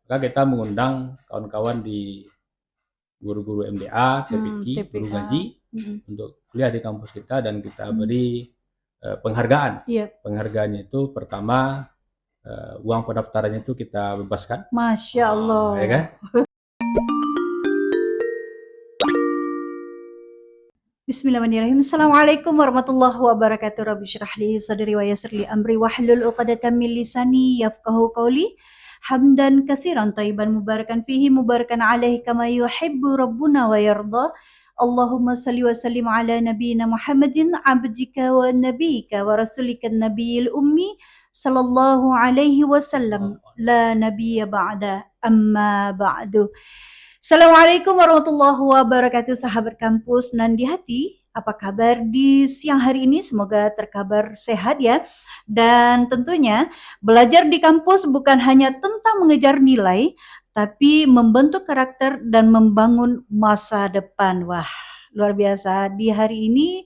Maka kita mengundang kawan-kawan di guru-guru MDA, TPQ, guru TPA. ngaji untuk kuliah di kampus kita, dan kita beri penghargaan. Penghargaannya itu pertama uang pendaftarannya itu kita bebaskan. Masya Allah. Ya kan? Bismillahirrahmanirrahim. Assalamualaikum warahmatullahi wabarakatuh. Rabbi syrah li sadri wa yassir li amri wahlul 'uqdatam min lisani yafqahu qawli. Hamdan katsiran thayyiban mubarakan fihi mubarakan alaihi kama yuhibbu rabbuna wa yarda. Allahumma salli wa sallim ala nabiyyina Muhammadin abdika wa nabiyyika wa rasulika nabiyil ummi sallallahu alaihi wasallam la nabiyya ba'da amma ba'du. Assalamualaikum warahmatullahi wabarakatuh, sahabat kampus nan di hati. Apa kabar di siang hari ini? Semoga terkabar sehat ya. Dan tentunya belajar di kampus bukan hanya tentang mengejar nilai, tapi membentuk karakter dan membangun masa depan. Wah, luar biasa. Di hari ini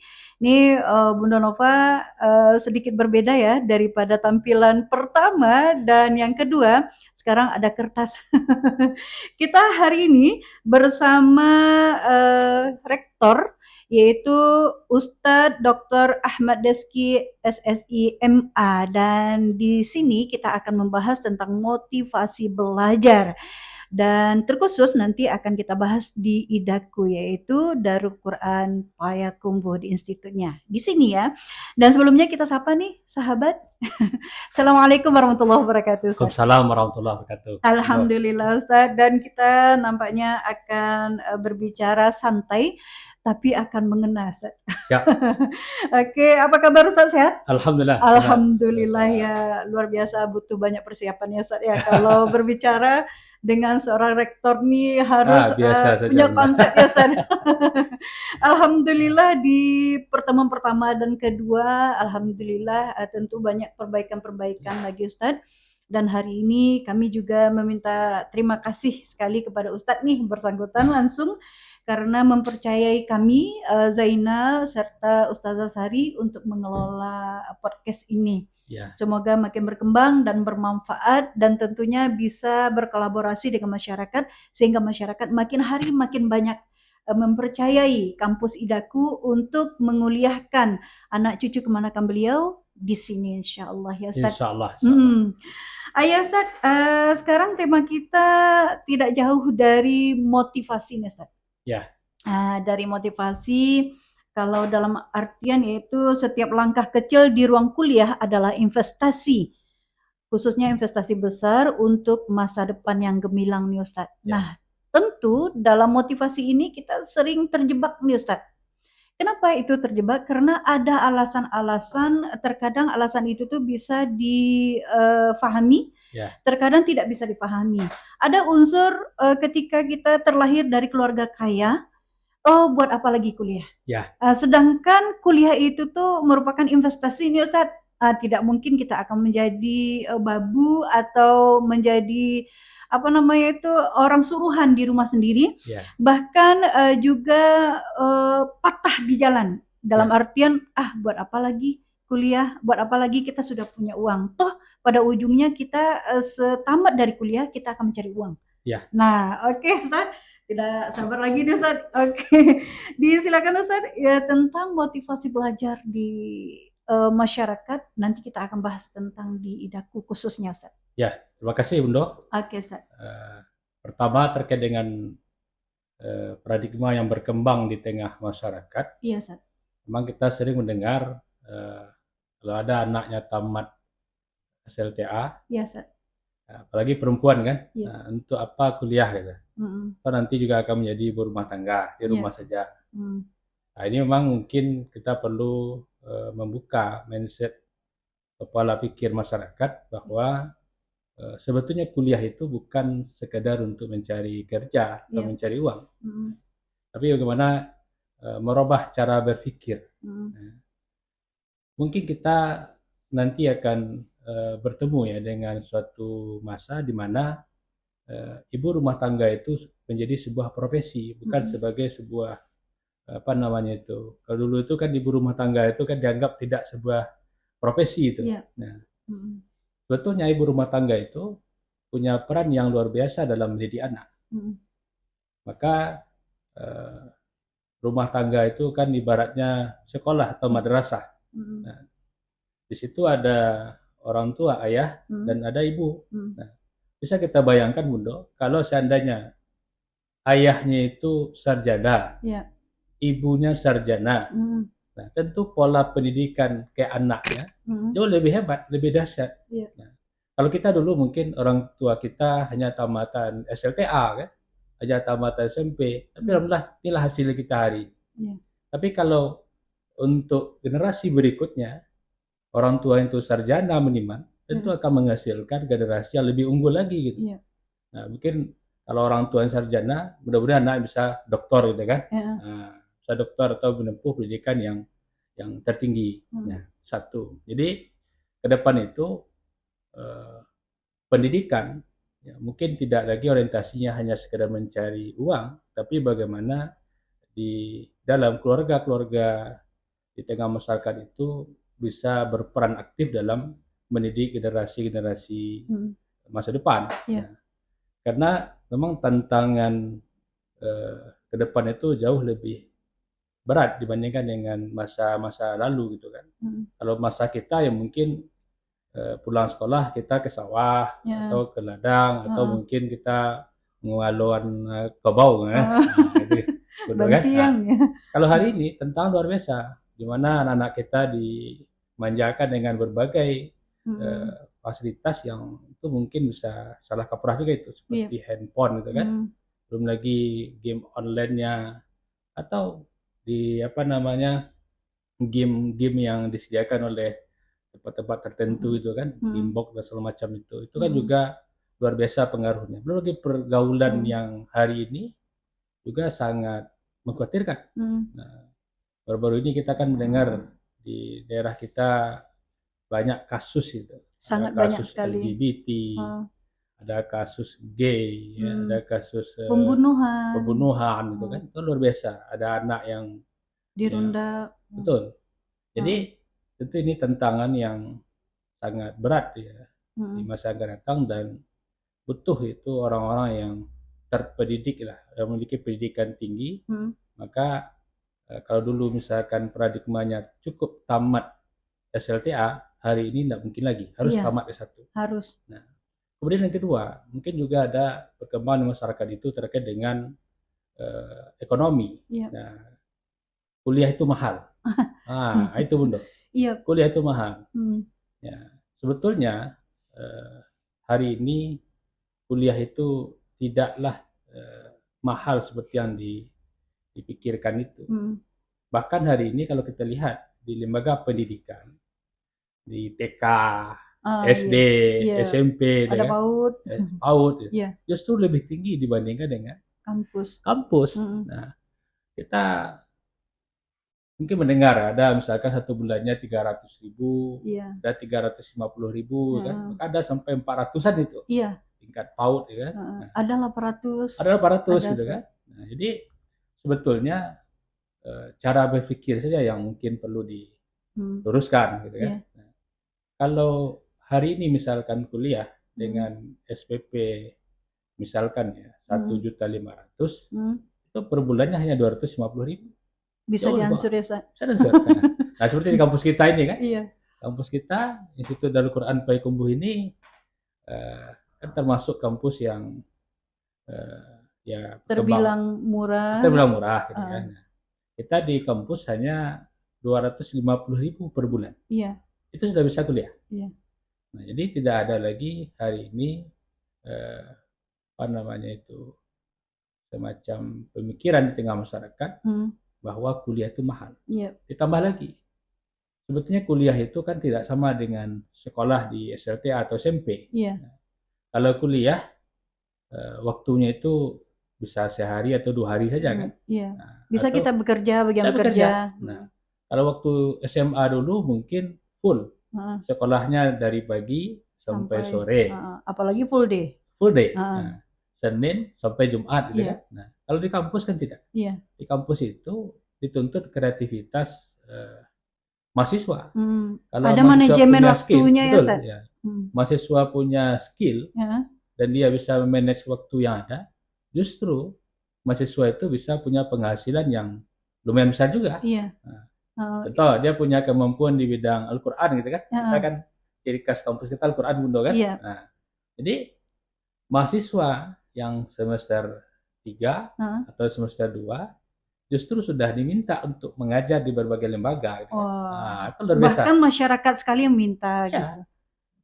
Bunda Nova sedikit berbeda ya daripada tampilan pertama dan yang kedua. Sekarang ada kertas. Kita hari ini bersama rektor, yaitu Ustadz Dr. Ahmad Deski SSI MA, dan di sini kita akan membahas tentang motivasi belajar. Dan terkhusus nanti akan kita bahas di IDAKU, yaitu Darul Quran Payakumbuh di institutnya. Di sini ya. Dan sebelumnya kita sapa nih sahabat. Assalamualaikum warahmatullahi wabarakatuh. Waalaikumsalam warahmatullahi wabarakatuh. Alhamdulillah Ustaz, dan kita nampaknya akan berbicara santai tapi akan mengena Ustaz. Ya. Oke, apa kabar Ustaz, sehat? Alhamdulillah. Alhamdulillah ya, luar biasa, butuh banyak persiapan ya Ustaz ya. Kalau berbicara dengan seorang rektor nih harus punya konsep ya Ustaz. Alhamdulillah di pertemuan pertama dan kedua, alhamdulillah tentu banyak perbaikan-perbaikan lagi Ustaz. Dan hari ini kami juga meminta terima kasih sekali kepada Ustadz nih bersangkutan langsung karena mempercayai kami Zainal serta Ustazah Sari untuk mengelola podcast ini. Ya. Semoga makin berkembang dan bermanfaat dan tentunya bisa berkolaborasi dengan masyarakat sehingga masyarakat makin hari makin banyak mempercayai kampus IDAKU untuk menguliahkan anak cucu kemanakan beliau di sini insyaallah ya Ustaz. Insyaallah. Ayah Ustaz, sekarang tema kita tidak jauh dari motivasi nih Ustaz. Ya. Dari motivasi, kalau dalam artian yaitu setiap langkah kecil di ruang kuliah adalah investasi, khususnya investasi besar untuk masa depan yang gemilang nih Ustaz. Ya. Nah, tentu dalam motivasi ini kita sering terjebak nih Ustaz. Kenapa itu terjebak? Karena ada alasan-alasan, terkadang alasan itu tuh bisa difahami, terkadang tidak bisa difahami. Ada unsur ketika kita terlahir dari keluarga kaya, oh buat apa lagi kuliah? Ya. Sedangkan kuliah itu tuh merupakan investasi nih Ustaz. Tidak mungkin kita akan menjadi babu atau menjadi orang suruhan di rumah sendiri. Ya. Bahkan juga patah di jalan. Dalam artian buat apa lagi kuliah, buat apa lagi kita sudah punya uang. Toh pada ujungnya kita setamat dari kuliah kita akan mencari uang. Ya. Nah, oke Ustaz. Tidak sabar lagi nih Ustaz. Oke. Disilakan Ustaz ya tentang motivasi belajar di masyarakat. Nanti kita akan bahas tentang di IDAKU khususnya Ustaz. Ya, terima kasih Bundo. Oke Ustaz. Pertama terkait dengan paradigma yang berkembang di tengah masyarakat. Iya Ustaz. Memang kita sering mendengar kalau ada anaknya tamat SLTA. Iya Ustaz. Apalagi perempuan kan, ya. Untuk apa kuliah gitu. Atau nanti juga akan menjadi ibu rumah tangga di rumah saja. Nah, ini memang mungkin kita perlu membuka mindset kepala pikir masyarakat bahwa sebetulnya kuliah itu bukan sekedar untuk mencari kerja atau mencari uang, tapi bagaimana merubah cara berpikir. Mungkin kita nanti akan bertemu ya dengan suatu masa di mana ibu rumah tangga itu menjadi sebuah profesi, bukan sebagai sebuah kalau dulu itu kan ibu rumah tangga itu kan dianggap tidak sebuah profesi itu. Nah, sebetulnya ibu rumah tangga itu punya peran yang luar biasa dalam mendidik anak. Maka rumah tangga itu kan ibaratnya sekolah atau madrasah. Nah, di situ ada orang tua, ayah, dan ada ibu. Nah, bisa kita bayangkan, Bundo, kalau seandainya ayahnya itu sarjana, ibunya sarjana, nah tentu pola pendidikan ke anaknya jauh lebih hebat, lebih dahsyat. Nah, kalau kita dulu mungkin orang tua kita hanya tamatan SLTA, kan, hanya tamatan SMP, tapi alhamdulillah inilah hasil kita hari. Tapi kalau untuk generasi berikutnya, orang tua itu sarjana minimal, tentu akan menghasilkan generasi yang lebih unggul lagi gitu. Nah, mungkin kalau orang tua yang sarjana, mudah-mudahan anak bisa doktor gitu kan. Nah, bisa doktor atau menempuh pendidikan yang tertinggi. Nah, satu. Jadi ke depan itu pendidikan ya, mungkin tidak lagi orientasinya hanya sekedar mencari uang, tapi bagaimana di dalam keluarga-keluarga di tengah masyarakat itu bisa berperan aktif dalam mendidik generasi-generasi masa depan. Nah, karena memang tantangan ke depan itu jauh lebih berat dibandingkan dengan masa-masa lalu gitu kan. Kalau masa kita ya mungkin pulang sekolah kita ke sawah atau ke ladang atau mungkin kita mengaluan kebau nah, itu kan. Nah, kalau hari ini tentang luar biasa di mana anak-anak kita dimanjakan dengan berbagai fasilitas yang itu mungkin bisa salah kaprah juga itu seperti handphone gitu kan. Belum lagi game online-nya atau di game-game yang disediakan oleh tempat-tempat tertentu itu kan, Gamebox dan segala macam itu kan juga luar biasa pengaruhnya. Belum lagi pergaulan yang hari ini juga sangat mengkhawatirkan. Nah, baru-baru ini kita kan mendengar di daerah kita banyak kasus itu, sangat ada kasus banyak sekali. LGBT, ada kasus gay, ya, ada kasus pembunuhan itu kan, itu luar biasa. Ada anak yang dirunda. Betul. Jadi tentu ini tantangan yang sangat berat ya di masa akan datang dan butuh itu orang-orang yang terpendidik lah, yang memiliki pendidikan tinggi. Maka kalau dulu misalkan paradigmanya cukup tamat SLTA, hari ini tidak mungkin lagi, harus tamat S1. Harus. Nah, kemudian yang kedua, mungkin juga ada perkembangan masyarakat itu terkait dengan ekonomi. Nah, kuliah itu mahal. Itu Bunda. Kuliah itu mahal. Ya, sebetulnya hari ini kuliah itu tidaklah mahal seperti yang dipikirkan itu. Bahkan hari ini kalau kita lihat di lembaga pendidikan, di TK, SD, SMP, ada PAUD, justru lebih tinggi dibandingkan dengan kampus. Nah, kita mungkin mendengar ada misalkan satu bulannya 300.000, ada 350.000, kan? Ada sampai 400-an itu. Tingkat PAUD, ya kan? Ada 800. Ada 800 gitu kan. Nah, jadi sebetulnya cara berpikir saja yang mungkin perlu diluruskan gitu kan. Nah, kalau hari ini misalkan kuliah dengan SPP misalkan ya 1.500.000, itu per bulannya hanya 250.000. Bisa diansur ya, Ustaz? Bisa diansur. Nah, seperti di kampus kita ini kan. Kampus kita, Institut Darul Quran Payakumbuh ini kan termasuk kampus yang terbilang murah. Terbilang murah gitu kan. Kita di kampus hanya 250.000 per bulan. Itu sudah bisa kuliah. Nah, jadi tidak ada lagi hari ini semacam pemikiran di tengah masyarakat bahwa kuliah itu mahal. Ditambah lagi, sebetulnya kuliah itu kan tidak sama dengan sekolah di SLTA atau SMP. Nah, kalau kuliah waktunya itu bisa sehari atau 2 hari saja kan. Nah, bisa kita bekerja, bekerja. Nah, kalau waktu SMA dulu mungkin full sekolahnya dari pagi sampai sore. Apalagi full day. Nah, Senin sampai Jumat gitu kan. Nah, kalau di kampus kan tidak. Di kampus itu dituntut kreativitas mahasiswa. Kalau ada manajemen waktunya skill, ya. Mahasiswa punya skill dan dia bisa memanage waktu yang ada, justru mahasiswa itu bisa punya penghasilan yang lumayan besar juga. Iya. Contoh, dia punya kemampuan di bidang Al-Quran gitu kan. Kita kan ciri khas kampus kita Al-Quran Bundo kan. Iya. Nah, jadi mahasiswa yang semester 3 atau semester 2 justru sudah diminta untuk mengajar di berbagai lembaga gitu kan. Nah, itu luar biasa. Bahkan masyarakat sekali yang minta ya. gitu.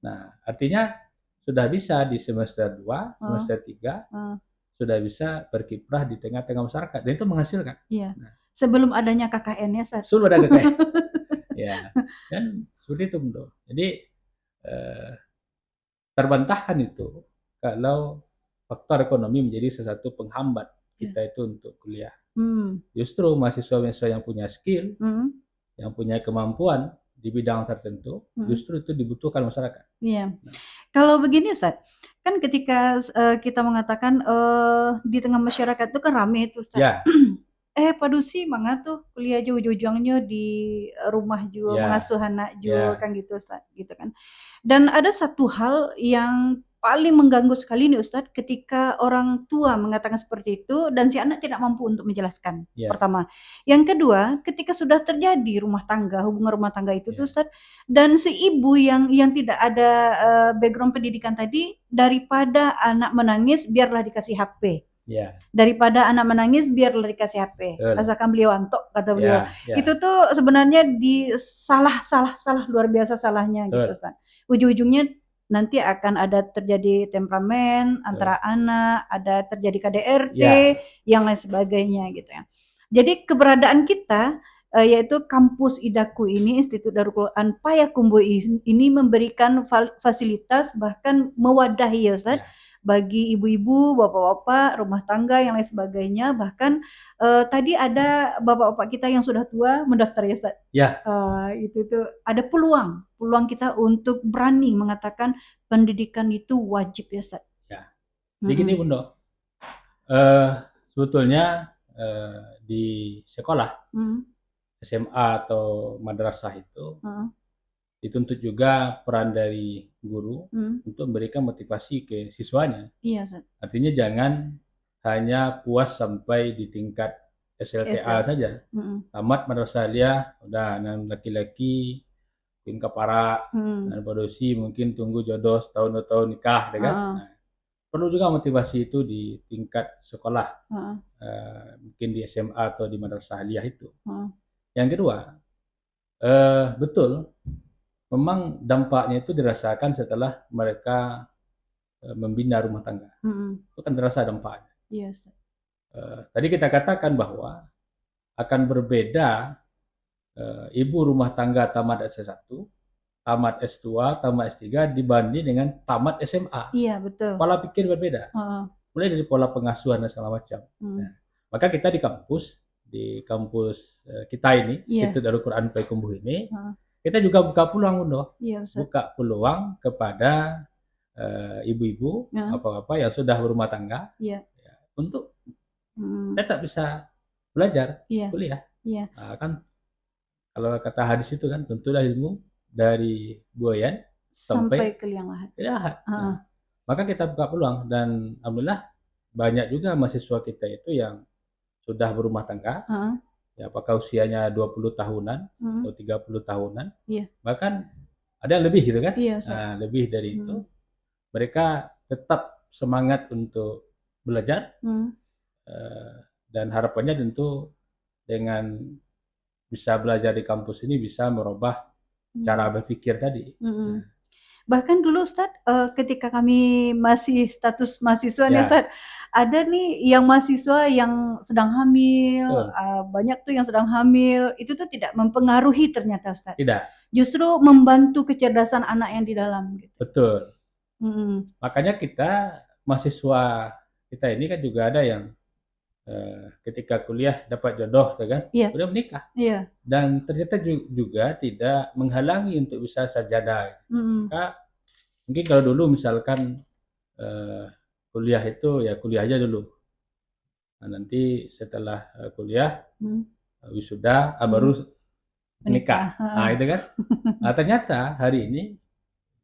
Nah, artinya sudah bisa di semester 2, semester 3 sudah bisa berkiprah di tengah-tengah masyarakat dan itu menghasilkan. Iya. Nah, sebelum adanya KKN ya, Sat. Sebelum ada KKN. Ya. Dan seperti itu, Bro. Jadi terbantahkan itu kalau faktor ekonomi menjadi salah satu penghambat kita itu untuk kuliah. Justru mahasiswa-mahasiswa yang punya skill, yang punya kemampuan di bidang tertentu, justru itu dibutuhkan masyarakat. Iya. Nah. Kalau begini, Ustaz, kan ketika kita mengatakan di tengah masyarakat itu kan rame itu, Ustaz. Ya. Padusi mangga tuh kuliah aja ujung-ujungnya di rumah juga mengasuh anak juga kan gitu, Ustaz, gitu kan. Dan ada satu hal yang paling mengganggu sekali nih Ustadz ketika orang tua mengatakan seperti itu dan si anak tidak mampu untuk menjelaskan. Pertama. Yang kedua, ketika sudah terjadi rumah tangga, hubungan rumah tangga itu tuh Ustadz, dan si ibu yang tidak ada background pendidikan tadi, daripada anak menangis biarlah dikasih HP. Daripada anak menangis biarlah dikasih HP. Asalkan beliau antok kata beliau. Itu tuh sebenarnya salah luar biasa salahnya gitu Ustaz. Ujung-ujungnya nanti akan ada terjadi temperamen antara anak, ada terjadi KDRT yang lain sebagainya gitu ya. Jadi keberadaan kita yaitu kampus Idaku ini, Institut Darul Quran Payakumbuh ini memberikan fasilitas bahkan mewadahi ya Ustaz. Bagi ibu-ibu, bapak-bapak, rumah tangga yang lain sebagainya, bahkan tadi ada bapak-bapak kita yang sudah tua mendaftar ya Ustaz. Itu ada peluang kita untuk berani mengatakan pendidikan itu wajib ya Ustaz. Begini Bunda, sebetulnya di sekolah SMA atau madrasah itu dituntut juga peran dari guru untuk memberikan motivasi ke siswanya. Artinya jangan hanya puas sampai di tingkat SLTA saja. Tamat madrasah aliyah, udah anak laki-laki tingkat para dan padusi mungkin tunggu jodoh setahun 2 tahun nikah, kan? Nah, perlu juga motivasi itu di tingkat sekolah, mungkin di SMA atau di madrasah aliyah itu. Yang kedua, betul. Memang dampaknya itu dirasakan setelah mereka membina rumah tangga. Itu kan terasa dampaknya. Tadi kita katakan bahwa akan berbeda ibu rumah tangga tamat S1, tamat S2, tamat S3 dibanding dengan tamat SMA. Iya, betul. Pola pikir berbeda. Mulai dari pola pengasuhan dan segala macam. Nah, maka kita di kampus kita ini, Institut Darul Quran Payakumbuh ini, kita juga buka peluang buka peluang kepada ibu-ibu, bapak-bapak yang sudah berumah tangga, untuk tetap bisa belajar, kuliah. Nah, kan kalau kata hadis itu kan, tentulah ilmu dari buayan sampai ke liang lahat. Nah, maka kita buka peluang dan alhamdulillah banyak juga mahasiswa kita itu yang sudah berumah tangga. Ya, apakah usianya 20 tahunan atau 30 tahunan, bahkan ada yang lebih gitu kan, lebih dari itu, mereka tetap semangat untuk belajar, dan harapannya tentu dengan bisa belajar di kampus ini bisa merubah cara berpikir tadi. Bahkan dulu Ustadz, ketika kami masih status mahasiswa nih Ustadz, ada nih yang mahasiswa yang sedang hamil, banyak tuh yang sedang hamil, itu tuh tidak mempengaruhi ternyata Ustadz. Tidak. Justru membantu kecerdasan anak yang di dalam. Gitu. Betul. Makanya kita, mahasiswa kita ini kan juga ada yang ketika kuliah dapat jodoh, kan? Udah menikah. Dan ternyata juga tidak menghalangi untuk bisa sarjana. Maka mungkin kalau dulu misalkan kuliah itu ya kuliah aja dulu. Nah, nanti setelah kuliah wisuda baru menikah. Nah, itu kan. Nah, ternyata hari ini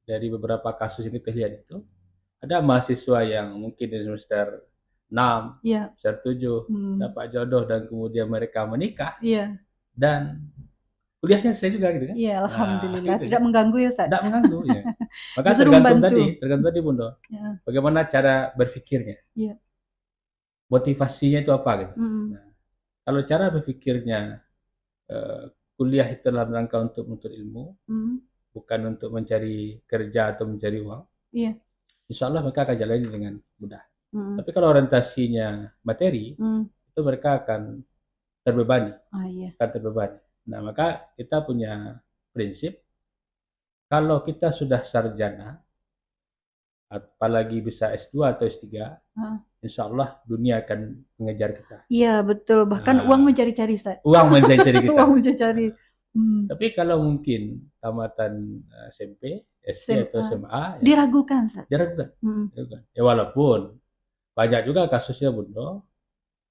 dari beberapa kasus yang kita lihat itu ada mahasiswa yang mungkin di semester 6, semester 7 dapat jodoh dan kemudian mereka menikah dan kuliahnya selesai juga gitu kan. Iya, alhamdulillah. Gitu Tidak kan. mengganggu ya, Ustaz? Tidak mengganggu ya. Maka Justru tergantung membantu. tadi Bunda. Bagaimana cara berpikirnya. Motivasinya itu apa gitu. Nah, kalau cara berpikirnya kuliah itu dalam rangka untuk menuntut ilmu, bukan untuk mencari kerja atau mencari uang, insya Allah mereka akan jalani dengan mudah. Tapi kalau orientasinya materi, itu mereka akan terbebani. Nah, maka kita punya prinsip, kalau kita sudah sarjana, apalagi bisa S2 atau S3, insya Allah dunia akan mengejar kita. Iya, betul. Bahkan uang mencari-cari, Ustaz. Uang mencari-cari kita. Uang mencari-cari. Tapi kalau mungkin tamatan SMP, SD atau SMA, diragukan, Ustaz. Diragukan. Ya walaupun banyak juga kasusnya Bunda,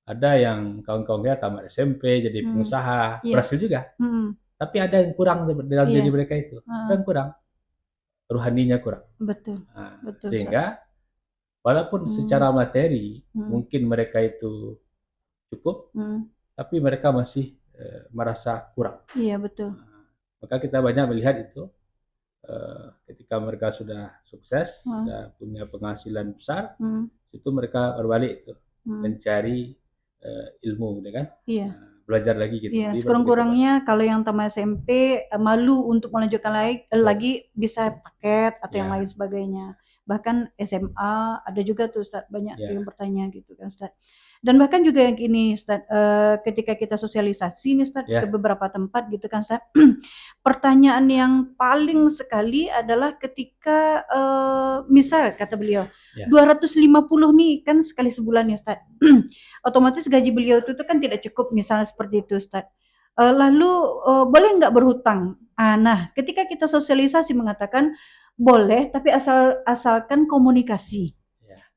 ada yang kawan-kawan kita tamat SMP jadi pengusaha, berhasil juga. Tapi ada yang kurang dalam diri mereka itu, dan kurang, rohaninya kurang. Betul. Sehingga walaupun secara materi mungkin mereka itu cukup, tapi mereka masih merasa kurang. Iya, betul. Maka kita banyak melihat itu ketika mereka sudah sukses, sudah punya penghasilan besar, itu mereka berbalik itu mencari ilmu, kan? Iya. Belajar lagi gitu. Iya, sekurang-kurangnya kalau yang tamat SMP malu untuk melanjutkan lagi bisa paket atau yang lain sebagainya. Bahkan SMA ada juga tuh Ustaz, banyak tuh yang bertanya gitu kan Ustaz. Dan bahkan juga yang ini Ustaz, ketika kita sosialisasi nih Ustaz ke beberapa tempat gitu kan Ustaz. Pertanyaan yang paling sekali adalah ketika misal kata beliau 250 nih kan sekali sebulan ya Ustaz. Otomatis gaji beliau itu kan tidak cukup misalnya seperti itu Ustaz. Lalu boleh nggak berhutang? Nah, ketika kita sosialisasi mengatakan boleh, tapi asalkan komunikasi.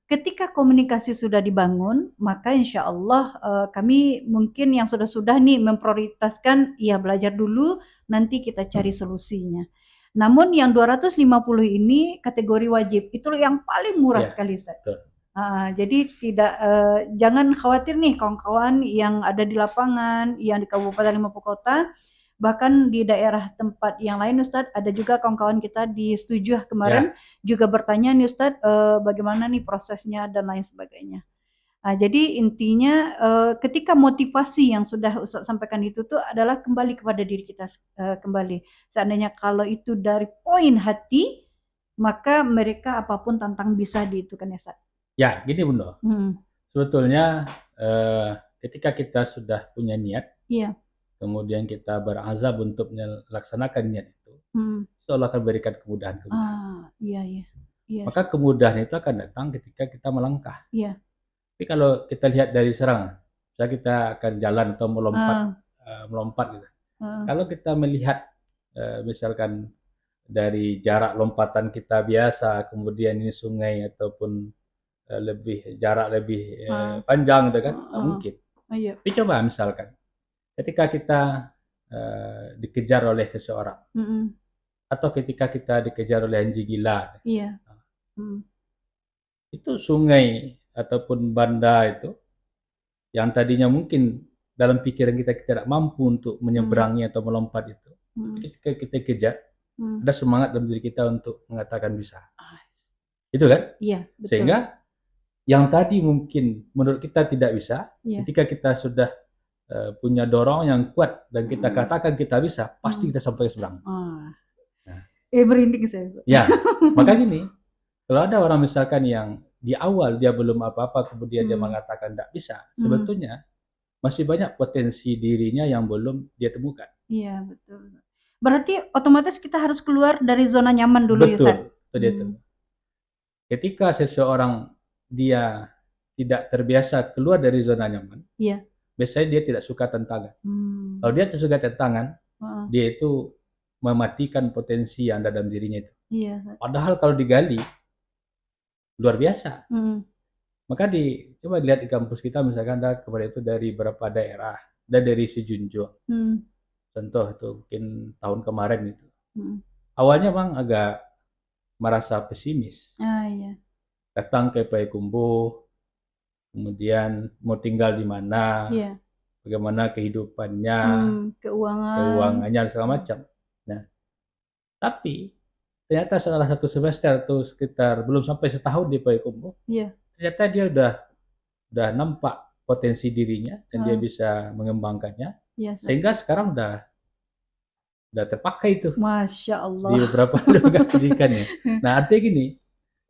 Ketika komunikasi sudah dibangun, maka insya Allah kami mungkin yang sudah nih memprioritaskan ya belajar dulu, nanti kita cari solusinya. Namun yang 250 ini kategori wajib, itu yang paling murah sekali Ustaz. Jadi tidak jangan khawatir nih kawan-kawan yang ada di lapangan, yang di Kabupaten 50 Kota, bahkan di daerah tempat yang lain Ustadz, ada juga kawan-kawan kita di Setujuh kemarin juga bertanya nih Ustadz, bagaimana nih prosesnya dan lain sebagainya. Jadi intinya ketika motivasi yang sudah Ustadz sampaikan itu tuh adalah kembali kepada diri kita kembali. Seandainya kalau itu dari poin hati, maka mereka apapun tantang bisa diitukan ya Ustadz. Ya, gini Bunda. Sebetulnya ketika kita sudah punya niat, kemudian kita berazam untuk melaksanakan niat itu, Allah akan berikan kemudahan. Maka kemudahan itu akan datang ketika kita melangkah. Tapi kalau kita lihat dari serangan, misalnya kita akan jalan atau melompat gitu. Kalau kita melihat misalkan dari jarak lompatan kita biasa, kemudian ini sungai ataupun jarak lebih panjang gitu kan, mungkin. Tapi coba misalkan ketika kita dikejar oleh seseorang, atau ketika kita dikejar oleh anjing gila, itu sungai ataupun banda itu yang tadinya mungkin dalam pikiran kita tidak mampu untuk menyeberangi atau melompat itu, ketika kita kejar, ada semangat dalam diri kita untuk mengatakan bisa. Itu kan? Iya, betul. Sehingga yang tadi mungkin menurut kita tidak bisa, ketika kita sudah punya dorong yang kuat dan kita katakan kita bisa, pasti kita sampai seberang. Berinding saya. Ya, maka gini, kalau ada orang misalkan yang di awal dia belum apa-apa, kemudian dia mengatakan tidak bisa, sebetulnya masih banyak potensi dirinya yang belum dia temukan. Iya, betul. Berarti otomatis kita harus keluar dari zona nyaman dulu. Betul, ya Ustaz? Ketika seseorang dia tidak terbiasa keluar dari zona nyaman, biasanya dia tidak suka tantangan. Kalau dia tidak suka tantangan, dia itu mematikan potensi yang ada dalam dirinya itu. Padahal kalau digali, luar biasa. Maka coba lihat di kampus kita, misalkan ada kemarin itu dari beberapa daerah, dan dari Sejunjung. Contoh itu mungkin tahun kemarin itu. Awalnya Bang agak merasa pesimis. datang ke Payakumbuh, kemudian mau tinggal di mana, bagaimana kehidupannya, keuangannya, segala macam. Nah, tapi ternyata setelah 1 semester atau sekitar belum sampai setahun di Payakumbuh, ternyata dia udah nampak potensi dirinya dan dia bisa mengembangkannya, sehingga sekarang udah terpakai itu. Masya Allah. Di beberapa lembaga pendidikannya. Nah, artinya gini,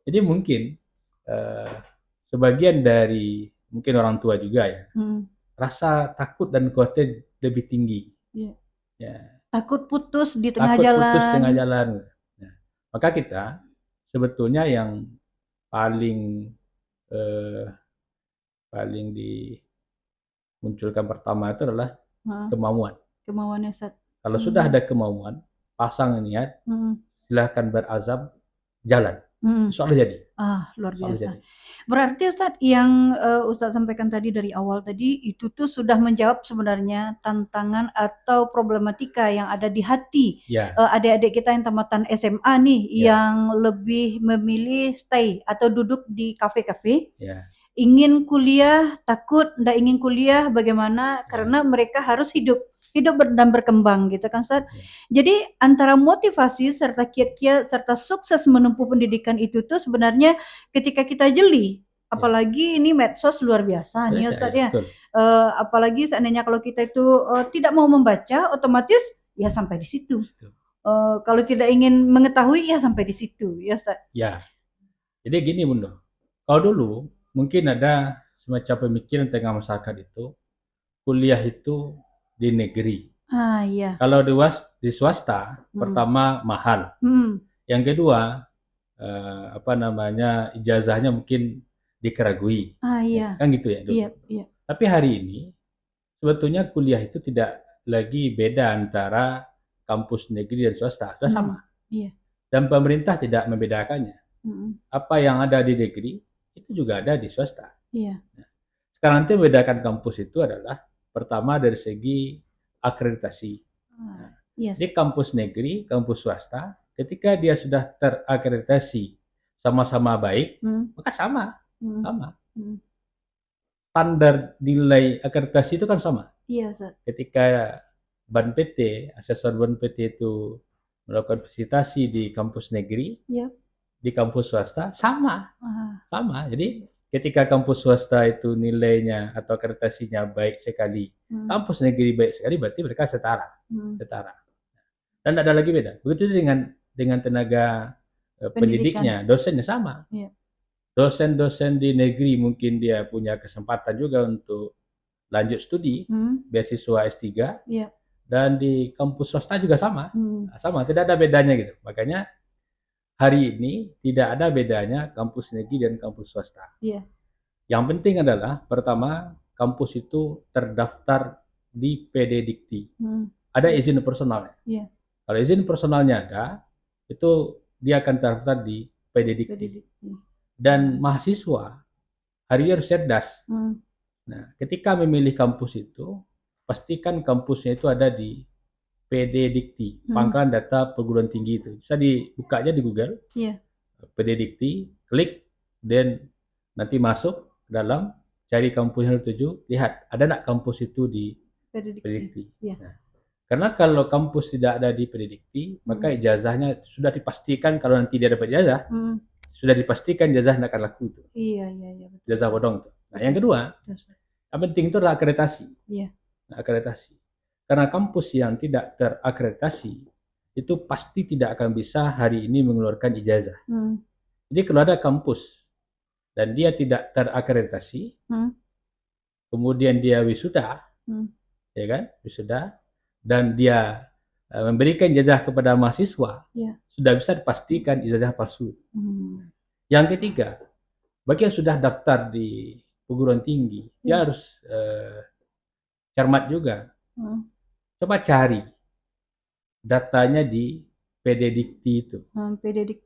jadi mungkin sebagian dari mungkin orang tua juga ya, rasa takut dan khawatir lebih tinggi. Ya. Takut putus di tengah jalan. Nah, maka kita sebetulnya yang paling dimunculkan pertama itu adalah kemauan. Kemauannya, Ustaz. Kalau sudah ada kemauan, pasang niat, silahkan berazam, jalan. Soalnya jadi. Luar biasa. Berarti Ustaz, yang Ustaz sampaikan tadi dari awal tadi, itu tuh sudah menjawab sebenarnya tantangan atau problematika yang ada di hati adik-adik kita yang tamatan SMA nih, yang lebih memilih stay atau duduk di kafe-kafe. Ingin kuliah, takut ndak ingin kuliah, bagaimana? Karena mereka harus hidup dan berkembang gitu kan, Ustaz. Jadi antara motivasi serta kiat-kiat serta sukses menempuh pendidikan itu tuh sebenarnya ketika kita jeli, apalagi ini medsos luar biasa nih Ustaz ya. Apalagi seandainya kalau kita itu tidak mau membaca, otomatis ya sampai di situ. Kalau tidak ingin mengetahui ya sampai di situ ya Ustaz. Ya. Jadi gini Bunda. Kalau dulu mungkin ada semacam pemikiran tengah masyarakat itu, kuliah itu di negeri. Kalau di swasta, pertama mahal. Yang kedua, ijazahnya mungkin dikeragui. Kan gitu ya dulu. Tapi hari ini sebetulnya kuliah itu tidak lagi beda antara kampus negeri dan swasta, sudah sama. Dan pemerintah tidak membedakannya. Apa yang ada di negeri itu juga ada di swasta. Nah, sekarang nanti membedakan kampus itu adalah pertama dari segi akreditasi. Di kampus negeri, kampus swasta, ketika dia sudah terakreditasi sama-sama baik, maka sama. Standar nilai akreditasi itu kan sama. Ketika BAN PT, asesor BAN PT itu melakukan visitasi di kampus negeri, di kampus swasta sama. Jadi ketika kampus swasta itu nilainya atau akreditasinya baik sekali, kampus negeri baik sekali, berarti mereka setara. Dan ada lagi beda. Begitu dengan tenaga pendidiknya, dosennya sama. Dosen-dosen di negeri mungkin dia punya kesempatan juga untuk lanjut studi, beasiswa S3, dan di kampus swasta juga sama. Sama, tidak ada bedanya gitu. Makanya hari ini tidak ada bedanya kampus negeri dan kampus swasta. Yang penting adalah pertama, kampus itu terdaftar di PD Dikti. Ada izin personalnya. Kalau izin personalnya ada, itu dia akan terdaftar di PD Dikti. Dan mahasiswa hari ini harus cerdas. Nah, ketika memilih kampus itu, pastikan kampusnya itu ada di PD Dikti, Pangkalan Data Perguruan Tinggi itu. Bisa dibukanya di Google. PD Dikti, klik, dan nanti masuk ke dalam, cari kampus yang dituju, lihat ada nggak kampus itu di PD Dikti. Nah, karena kalau kampus tidak ada di PD Dikti, maka ijazahnya sudah dipastikan kalau nanti dia dapat ijazah, sudah dipastikan ijazah tidak akan laku itu. Ijazah bodong itu. Nah, yang kedua, yang penting itu adalah akreditasi. Nah, akreditasi. Karena kampus yang tidak terakreditasi itu pasti tidak akan bisa hari ini mengeluarkan ijazah. Jadi kalau ada kampus dan dia tidak terakreditasi, kemudian dia wisuda, ya kan, wisuda, dan dia memberikan ijazah kepada mahasiswa, sudah bisa dipastikan ijazah palsu. Yang ketiga, bagi yang sudah daftar di perguruan tinggi, dia harus cermat juga. Coba cari datanya di PD Dikti itu,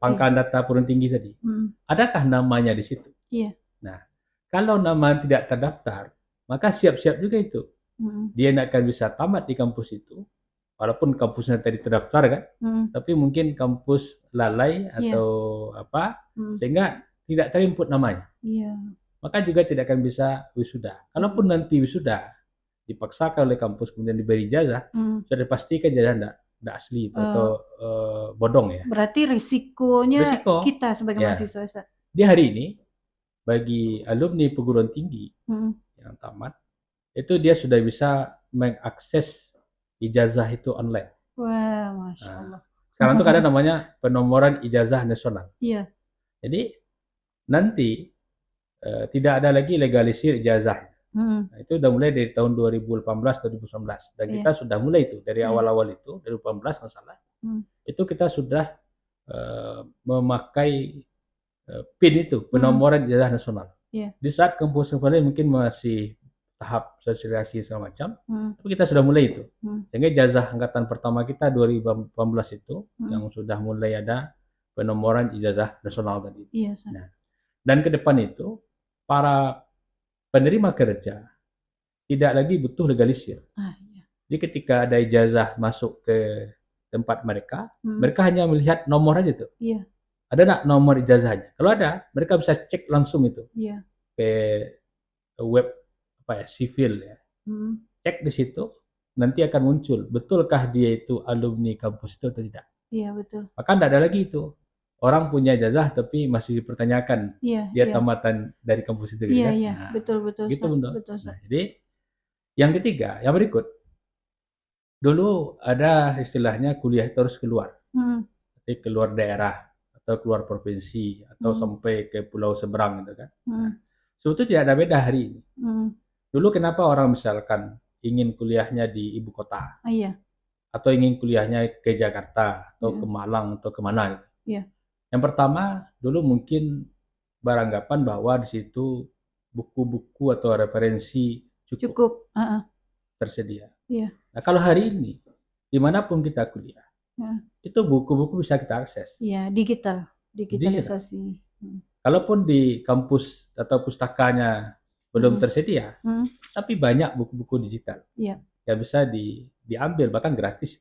Pangkalan Data Perguruan Tinggi tadi. Adakah namanya di situ? Nah, kalau nama tidak terdaftar, maka siap-siap juga itu. Dia tidak akan bisa tamat di kampus itu, walaupun kampusnya tadi terdaftar kan, tapi mungkin kampus lalai atau apa, sehingga tidak terinput namanya. Iya. Maka juga tidak akan bisa wisuda. Kalaupun nanti wisuda dipaksakan oleh kampus kemudian diberi ijazah, sudah dipastikan ijazah tidak asli atau bodong ya. Berarti risikonya Risiko kita sebagai ya. mahasiswa, Ustaz. Di hari ini bagi alumni perguruan tinggi yang tamat itu dia sudah bisa mengakses ijazah itu online. Wah, Masya Allah. Sekarang itu ada namanya penomoran ijazah nasional. Iya. Jadi nanti tidak ada lagi legalisir ijazah. Nah, itu sudah mulai dari tahun 2018-2019 dan kita sudah mulai itu dari awal-awal itu 2018 masalah. Itu kita sudah memakai PIN itu penomoran ijazah nasional. Di saat kampus mungkin masih tahap sosialisasi segala macam, tapi kita sudah mulai itu. Sehingga ijazah angkatan pertama kita 2018 itu yang sudah mulai ada penomoran ijazah nasional tadi. Nah, dan ke depan itu para penerima kerja tidak lagi butuh legalisir. Jadi ketika ada ijazah masuk ke tempat mereka, mereka hanya melihat nomor aja tuh. Ada nggak nomor ijazahnya? Kalau ada, mereka bisa cek langsung itu ke web sivil ya. Cek di situ, nanti akan muncul betulkah dia itu alumni kampus itu atau tidak. Iya betul. Maka tidak ada lagi itu. Orang punya ijazah tapi masih dipertanyakan dia tamatan dari kampus itu. Iya, iya, betul. Gitu, Bunda. Nah, jadi yang ketiga, yang berikut. Dulu ada istilahnya kuliah itu harus keluar. Jadi keluar daerah atau keluar provinsi atau sampai ke pulau seberang gitu kan. Nah, sebetulnya tidak ada beda hari ini. Dulu kenapa orang misalkan ingin kuliahnya di ibu kota? Atau ingin kuliahnya ke Jakarta atau ke Malang atau kemana gitu. Yang pertama, dulu mungkin beranggapan bahwa di situ buku-buku atau referensi cukup tersedia. Nah, kalau hari ini, dimanapun kita kuliah, itu buku-buku bisa kita akses. Iya, digitalisasi. Kalaupun di kampus atau pustakanya belum tersedia, tapi banyak buku-buku digital yang bisa diambil, bahkan gratis.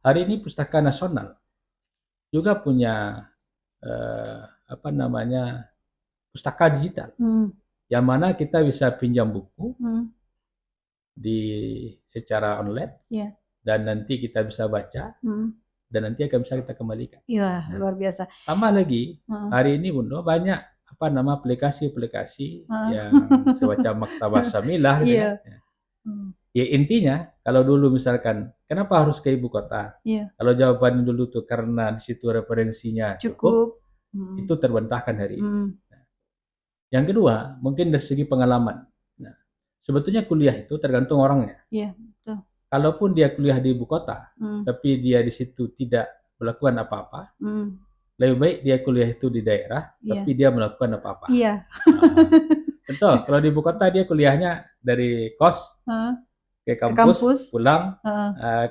Hari ini Pustaka Nasional juga punya pustaka digital, yang mana kita bisa pinjam buku secara online, dan nanti kita bisa baca, dan nanti akan bisa kita kembalikan. Iya, luar biasa. Tambah lagi, hari ini Bunda banyak aplikasi-aplikasi yang semacam maktabah samilah gitu kan. Ya intinya, kalau dulu misalkan kenapa harus ke ibu kota? Kalau jawaban dulu tuh karena di situ referensinya cukup. Itu terbantahkan hari ini. Nah, yang kedua, mungkin dari segi pengalaman. Nah, sebetulnya kuliah itu tergantung orangnya. Betul. Kalaupun dia kuliah di ibu kota, tapi dia di situ tidak melakukan apa-apa, lebih baik dia kuliah itu di daerah, tapi dia melakukan apa-apa. Contoh, kalau di ibu kota dia kuliahnya dari kos ke kampus, pulang,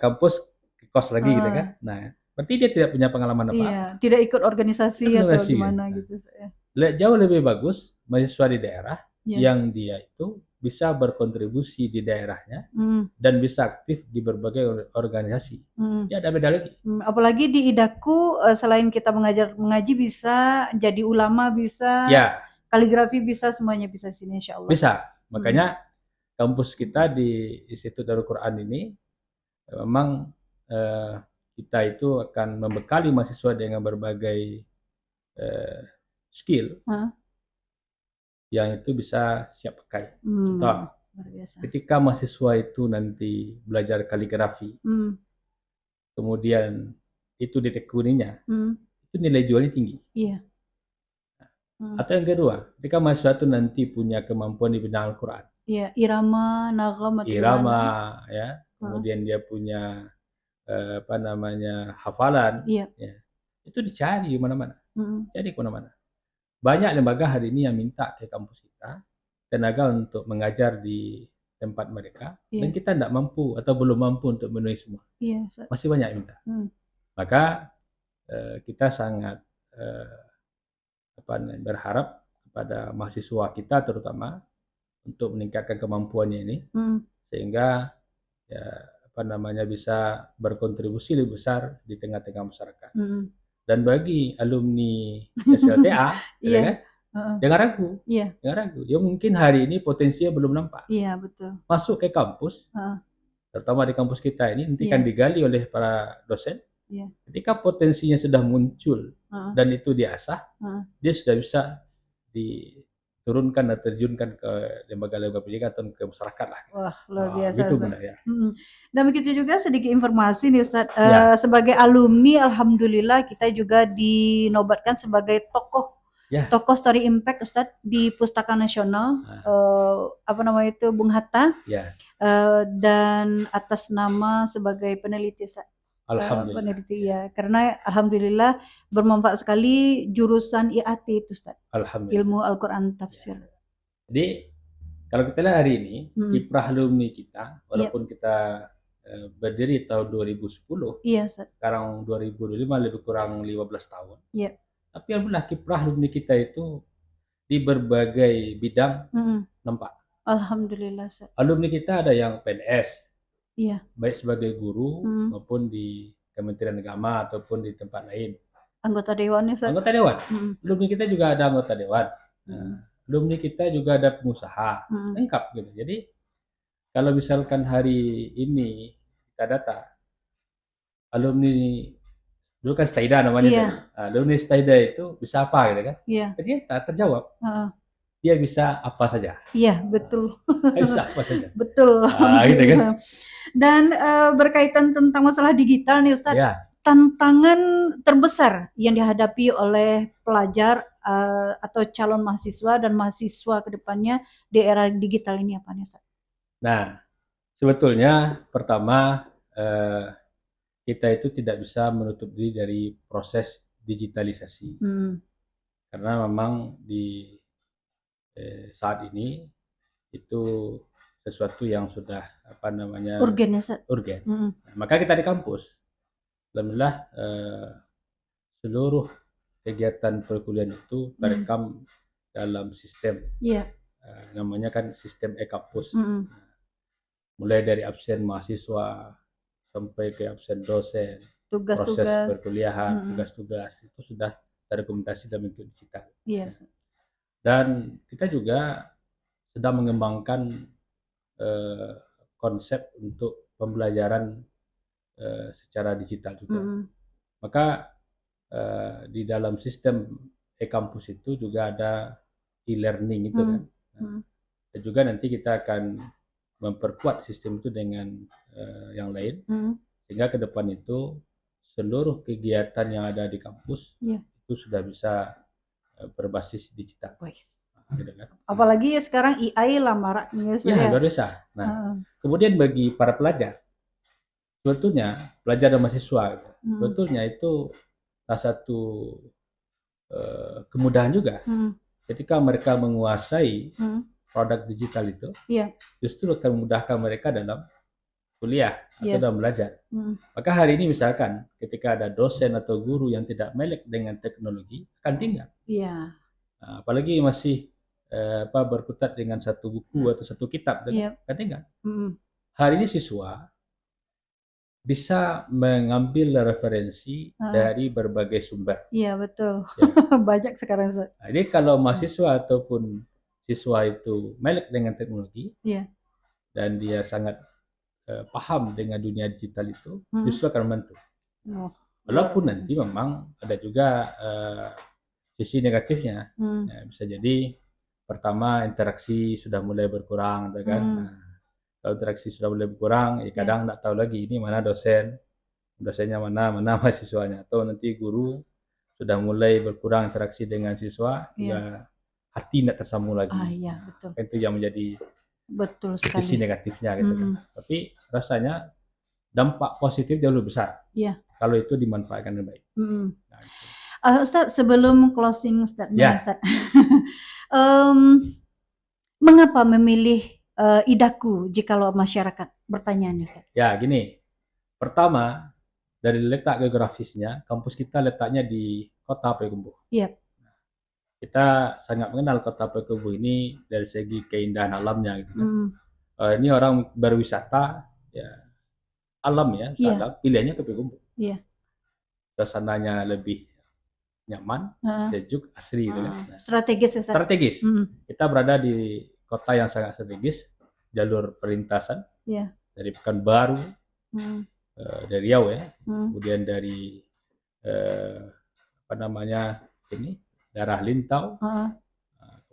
kampus ke kos lagi gitu kan. Nah, berarti dia tidak punya pengalaman apa-apa. Tidak ikut organisasi atau gimana gitu. Jauh lebih bagus mahasiswa di daerah yang dia itu bisa berkontribusi di daerahnya dan bisa aktif di berbagai organisasi. Ya ada beda lagi. Apalagi di Idaku selain kita mengaji bisa jadi ulama, bisa kaligrafi, bisa semuanya bisa sini insya Allah. Bisa. Makanya kampus kita di Institut Darul Quran ini memang kita itu akan membekali mahasiswa dengan berbagai skill yang itu bisa siap pakai. Contoh, ketika mahasiswa itu nanti belajar kaligrafi, kemudian itu ditekuninya, itu nilai jualnya tinggi. Atau yang kedua, ketika mahasiswa itu nanti punya kemampuan di bidang Al-Quran, irama, nagam, ya, kemudian dia punya hafalan, ya, itu dicari di mana-mana, jadi kemana-mana. Banyak lembaga hari ini yang minta ke kampus kita tenaga untuk mengajar di tempat mereka, dan kita tidak mampu atau belum mampu untuk memenuhi semua. Masih banyak yang minta. Maka kita sangat berharap kepada mahasiswa kita terutama untuk meningkatkan kemampuannya ini, sehingga bisa berkontribusi lebih besar di tengah-tengah masyarakat. Dan bagi alumni SLTA, Jangan ragu. Iya. Jangan ragu. Ya mungkin hari ini potensinya belum nampak. Iya, betul. Masuk ke kampus, terutama di kampus kita ini nanti kan digali oleh para dosen. Ketika potensinya sudah muncul dan itu diasah, dia sudah bisa diturunkan dan terjunkan ke lembaga-lembaga pendidikan atau ke masyarakat lah. Wah, luar biasa. Gitu benar ya. Dan begitu juga sedikit informasi nih Ustadz, sebagai alumni alhamdulillah kita juga dinobatkan sebagai tokoh story impact Ustadz di Pustaka Nasional, apa namanya itu, Bung Hatta, dan atas nama sebagai peneliti Ustadz. Alhamdulillah. Peneliti ya, karena alhamdulillah bermanfaat sekali jurusan IAT itu Ustadz. Alhamdulillah. Ilmu Al-Quran Tafsir. Jadi kalau kita lihat hari ini kiprah alumni kita, walaupun kita berdiri tahun 2010, sekarang 2025 lebih kurang 15 tahun. Tapi alhamdulillah kiprah alumni kita itu di berbagai bidang nampak. Alhamdulillah. Alumni kita ada yang PNS, baik sebagai guru maupun di Kementerian Agama ataupun di tempat lain. Anggota dewan ya, Anggota dewan. Alumni kita juga ada anggota dewan. Alumni kita juga ada pengusaha. Lengkap gitu. Jadi kalau misalkan hari ini kita data alumni dulu kan Staida namanya. Alumni Staida itu bisa apa gitu kan? Ternyata terjawab. Dia bisa apa saja. Iya, betul. Bisa apa saja. Betul. Gitu kan. Dan berkaitan tentang masalah digital nih Ustadz, tantangan terbesar yang dihadapi oleh pelajar atau calon mahasiswa dan mahasiswa ke depannya di era digital ini apa nih Ustadz? Nah, sebetulnya pertama kita itu tidak bisa menutup diri dari proses digitalisasi. Karena memang di saat ini itu sesuatu yang sudah urgen. Nah, maka kita di kampus, alhamdulillah seluruh kegiatan perkuliahan itu terekam dalam sistem, namanya kan sistem e-kampus. Mulai dari absen mahasiswa sampai ke absen dosen, proses perkuliahan, tugas-tugas itu sudah terdokumentasi dalam bentuk digital. Dan kita juga sedang mengembangkan konsep untuk pembelajaran secara digital juga. Maka di dalam sistem e-kampus itu juga ada e-learning itu kan. Dan juga nanti kita akan memperkuat sistem itu dengan yang lain, sehingga ke depan itu seluruh kegiatan yang ada di kampus itu sudah bisa berbasis digital. Gitu kan? Apalagi sekarang AI lah maraknya. Luar biasa. Nah, kemudian bagi para pelajar, sebetulnya pelajar dan mahasiswa, sebetulnya itu salah satu kemudahan juga. Ketika mereka menguasai produk digital itu, justru akan memudahkan mereka dalam kuliah atau dalam belajar. Maka hari ini misalkan ketika ada dosen atau guru yang tidak melek dengan teknologi akan tinggal. Nah, apalagi masih berkutat dengan satu buku atau satu kitab, akan tinggal. Hari ini siswa bisa mengambil referensi dari berbagai sumber. Iya betul. Banyak sekarang. Nah, jadi kalau mahasiswa ataupun siswa itu melek dengan teknologi dan dia sangat paham dengan dunia digital itu, justru akan membantu. Walaupun nanti memang ada juga sisi negatifnya. Bisa jadi pertama interaksi sudah mulai berkurang, kan? Nah, kalau interaksi sudah mulai berkurang, kadang nggak tahu lagi ini mana dosennya mana mahasiswanya, atau nanti guru sudah mulai berkurang interaksi dengan siswa, ya hati tidak tersambung lagi. Betul. Itu yang menjadi sisi negatifnya gitu kan. Tapi rasanya dampak positif jauh lebih besar kalau itu dimanfaatkan dengan baik. Nah, gitu. Ustadz, sebelum closing statement, Ustadz, mengapa memilih Idaku jikalau masyarakat bertanya, Ustadz? Ya, gini. Pertama, dari letak geografisnya, kampus kita letaknya di kota Payakumbuh. Kita sangat mengenal kota Payakumbuh ini dari segi keindahan alamnya gitu kan. Ini orang berwisata alam pilihannya ke Payakumbuh. Suasananya lebih nyaman, sejuk, asri gitu kan. Nah, strategis ya, Ustaz? Strategis. Kita berada di kota yang sangat strategis, jalur perlintasan dari Pekanbaru, dari Riau ya, kemudian dari apa namanya ini daerah Lintau,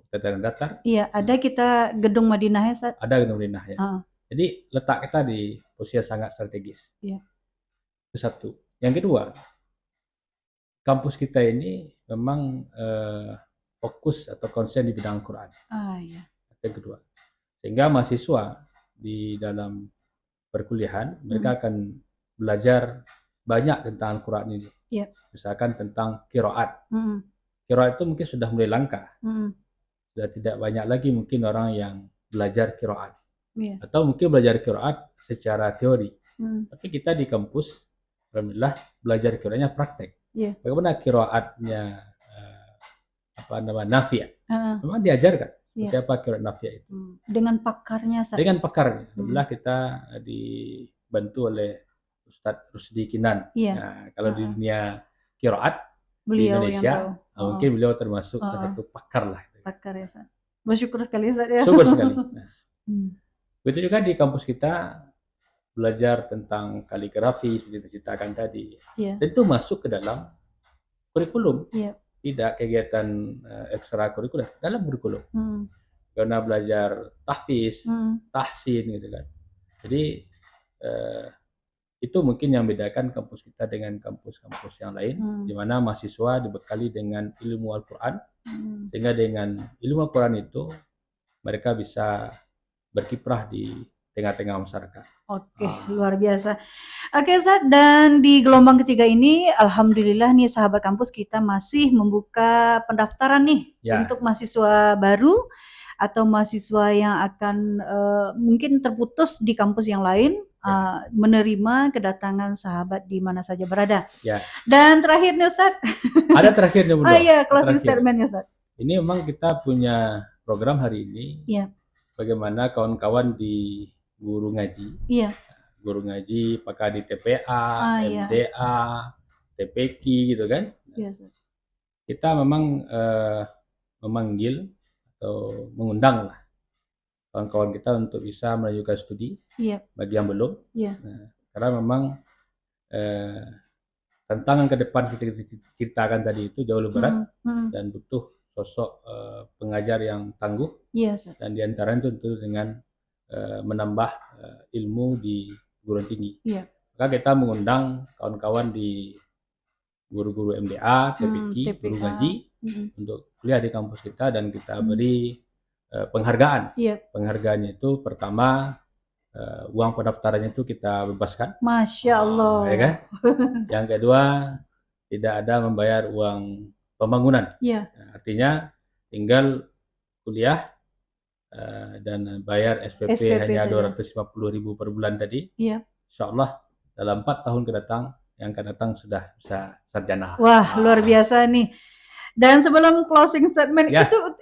Kabupaten Datar. Iya, ada kita gedung Madinah ya, Ustaz? Ada gedung Madinah ya. Jadi letak kita di posisi yang sangat strategis. Iya. Itu satu. Yang kedua, kampus kita ini memang fokus atau konsen di bidang Quran. Iya. Yang kedua, sehingga mahasiswa di dalam perkuliahan mereka akan belajar banyak tentang Quran ini. Iya. Misalkan tentang qiraat. Qiraat itu mungkin sudah mulai langka. Sudah tidak banyak lagi mungkin orang yang belajar qiraat. Iya. Atau mungkin belajar qiraat secara teori. Tapi kita di kampus alhamdulillah belajar qiraatnya praktek. Yeah. Bagaimana qiraatnya nafi'? Memang diajarkan seperti apa qiraat nafi' itu. Dengan pakarnya. Dengan pakarnya. Alhamdulillah kita dibantu oleh Ustadz Rusdi Kinan. Yeah. Nah, kalau di dunia qiraat di Indonesia, mungkin beliau termasuk salah satu pakar lah. Pakar ya, Ustaz. Bersyukur sekali, Ustaz ya. Syukur sekali. Nah, begitu juga di kampus kita belajar tentang kaligrafi seperti diceritakan tadi. Yeah. Dan itu masuk ke dalam kurikulum. Yeah. Tidak kegiatan ekstrakurikuler, dalam kurikulum. Karena belajar tahfiz, tahsin gitu kan. Jadi itu mungkin yang membedakan kampus kita dengan kampus-kampus yang lain, di mana mahasiswa dibekali dengan ilmu Al-Quran, sehingga dengan ilmu Al-Quran itu mereka bisa berkiprah di tengah-tengah masyarakat. Oke, luar biasa. Oke, Ustaz, dan di gelombang ketiga ini alhamdulillah nih sahabat kampus kita masih membuka pendaftaran nih untuk mahasiswa baru atau mahasiswa yang akan mungkin terputus di kampus yang lain menerima kedatangan sahabat di mana saja berada. Ya. Dan terakhir nih Ustaz. Ada terakhirnya Bunda. Iya, closing statement-nya Ustaz. Ini memang kita punya program hari ini. Iya. Bagaimana kawan-kawan di guru ngaji. Iya. Guru ngaji apakah di TPA, MDA, TPQ gitu kan. Iya. Kita memang memanggil atau mengundang lah kawan-kawan kita untuk bisa melanjutkan studi. Iya. Bagi yang belum. Iya. Nah, karena memang tantangan ke depan kita ceritakan tadi itu jauh lebih berat dan butuh sosok pengajar yang tangguh. Iya. Dan diantaranya tentu dengan menambah ilmu di perguruan tinggi. Iya. Maka kita mengundang kawan-kawan di guru-guru MDA, TPQ, guru ngaji untuk kuliah di kampus kita dan kita beri penghargaan. Iya. Penghargaannya itu pertama uang pendaftarannya itu kita bebaskan. Masya Allah. Ya kan? Yang kedua tidak ada membayar uang pembangunan. Iya. Nah, artinya tinggal kuliah dan bayar SPP hanya 250.000 per bulan tadi. Iya. Insya Allah dalam 4 tahun yang akan datang sudah bisa sarjana. Wah, luar biasa nih. Dan sebelum closing statement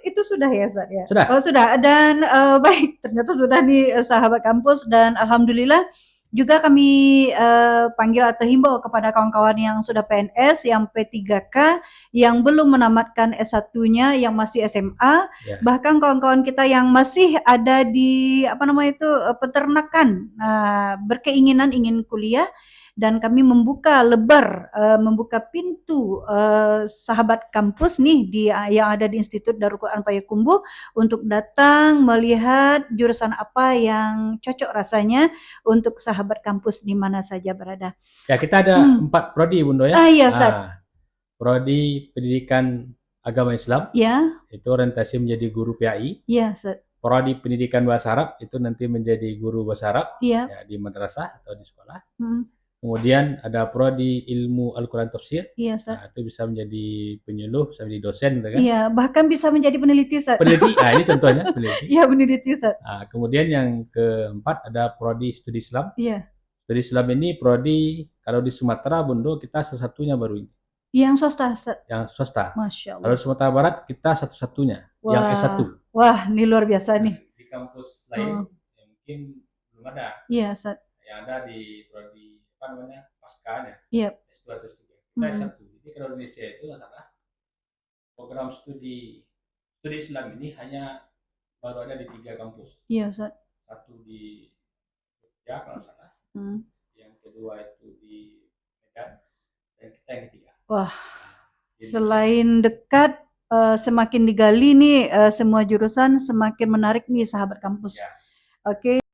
itu sudah ya Ustaz ya? Sudah. Oh, sudah. Dan baik, ternyata sudah nih sahabat kampus dan alhamdulillah juga kami panggil atau himbau kepada kawan-kawan yang sudah PNS, yang P3K, yang belum menamatkan S1-nya, yang masih SMA, bahkan kawan-kawan kita yang masih ada di peternakan, berkeinginan ingin kuliah. Dan kami membuka pintu sahabat kampus nih yang ada di Institut Darul Quran Payakumbuh untuk datang melihat jurusan apa yang cocok rasanya untuk sahabat kampus di mana saja berada. Ya, kita ada 4 prodi Bunda ya. Iya, Ustaz. Prodi Pendidikan Agama Islam. Ya. Itu orientasi menjadi guru PAI. Iya, Ustaz. Prodi Pendidikan Bahasa Arab itu nanti menjadi guru bahasa Arab ya, di madrasah atau di sekolah. Kemudian ada prodi ilmu Al-Quran Tafsir. Iya, Ustaz. Nah, itu bisa menjadi penyuluh, bisa menjadi dosen, gitu kan? Iya, bahkan bisa menjadi peneliti, Ustaz. Peneliti, ini contohnya peneliti. Iya, peneliti, Ustaz. Nah, kemudian yang keempat ada prodi studi Islam. Iya. Studi Islam ini prodi kalau di Sumatera, Bundo, kita satu-satunya baru ini. Yang swasta, Ustaz? Yang swasta. Masya Allah. Kalau Sumatera Barat kita satu-satunya, yang S1. Wah, ini luar biasa nih. Di kampus lain yang mungkin belum ada. Iya, Ustaz. Yang ada di prodi pasca ya. Iya. S2 atau S3. Kita S1. Jadi kalau Indonesia itu nggak salah program studi Islam ini hanya baru ada di 3 kampus. Iya, Ustaz. Satu di Jogja kalau salah, yang kedua itu di Medan, dan kita yang ketiga. Wah, selain dekat, semakin digali nih semua jurusan semakin menarik nih sahabat kampus. Ya. Oke.